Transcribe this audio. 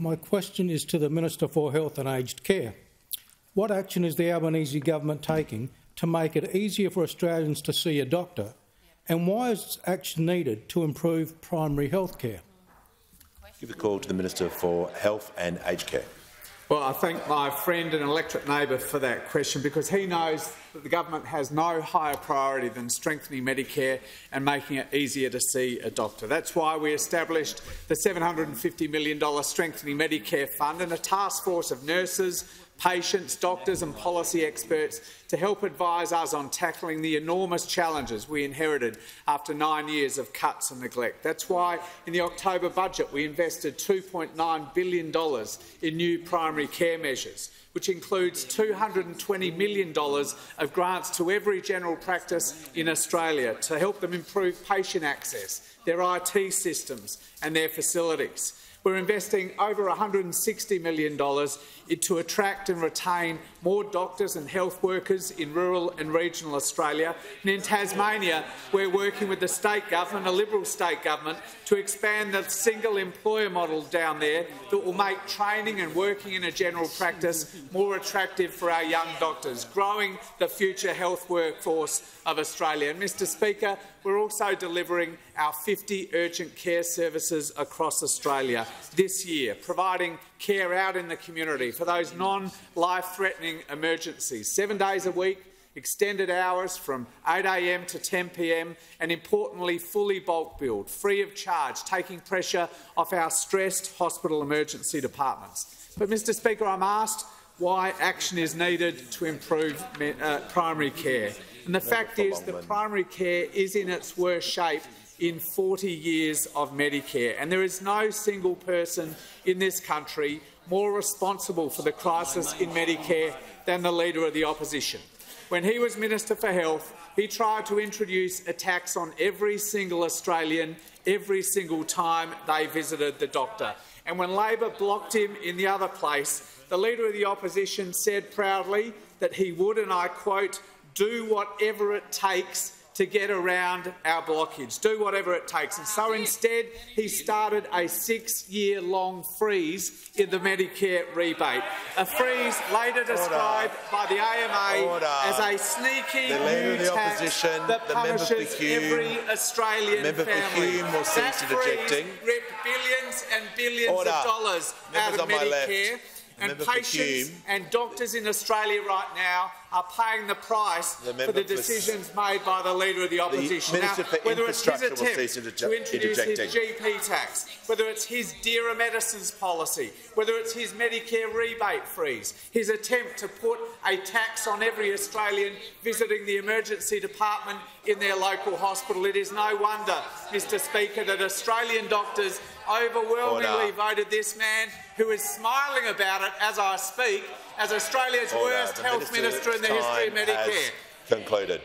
My question is to the Minister for Health and Aged Care. What action is the Albanese government taking to make it easier for Australians to see a doctor, and why is action needed to improve primary health care? Give the call to the Minister for Health and Aged Care. Well, I thank my friend and electorate neighbour for that question, because he knows that the government has no higher priority than strengthening Medicare and making it easier to see a doctor. That's why we established the $750 million Strengthening Medicare Fund and a task force of nurses, patients, doctors and policy experts to help advise us on tackling the enormous challenges we inherited after 9 years of cuts and neglect. That's why in the October budget we invested $2.9 billion in new primary care measures, which includes $220 million of grants to every general practice in Australia to help them improve patient access, their IT systems and their facilities. We're investing over $160 million to attract and retain more doctors and health workers in rural and regional Australia. And in Tasmania, we're working with the state government, a Liberal state government, to expand the single employer model down there that will make training and working in a general practice more attractive for our young doctors, growing the future health workforce of Australia. And, Mr Speaker, we're also delivering our 50 urgent care services across Australia this year, providing care out in the community for those non-life-threatening emergencies, 7 days a week, extended hours from 8 a.m. to 10 p.m, and importantly fully bulk billed, free of charge, taking pressure off our stressed hospital emergency departments. But, Mr Speaker, I'm asked why action is needed to improve primary care. And the fact is that primary care is in its worst shape in 40 years of Medicare, and there is no single person in this country more responsible for the crisis in Medicare than the Leader of the Opposition. When he was Minister for Health, he tried to introduce a tax on every single Australian every single time they visited the doctor. And when Labor blocked him in the other place, the Leader of the Opposition said proudly that he would, and I quote, "do whatever it takes to get around our blockage, do whatever it takes." And so instead, he started a 6-year-long freeze in the Medicare rebate, a freeze later described by the AMA as a sneaky new tax that punishes every Australian family. That freeze ripped billions and billions of dollars out of Medicare. And patients and doctors in Australia right now are paying the price for the decisions made by the Leader of the Opposition. Now, whether it's his attempt to introduce his GP tax, whether it's his dearer medicines policy, whether it's his Medicare rebate freeze, his attempt to put a tax on every Australian visiting the emergency department in their local hospital, it is no wonder, Mr Speaker, that Australian doctors overwhelmingly voted this man, who is smiling about it as I speak, as Australia's worst health minister in the history of Medicare. Concluded.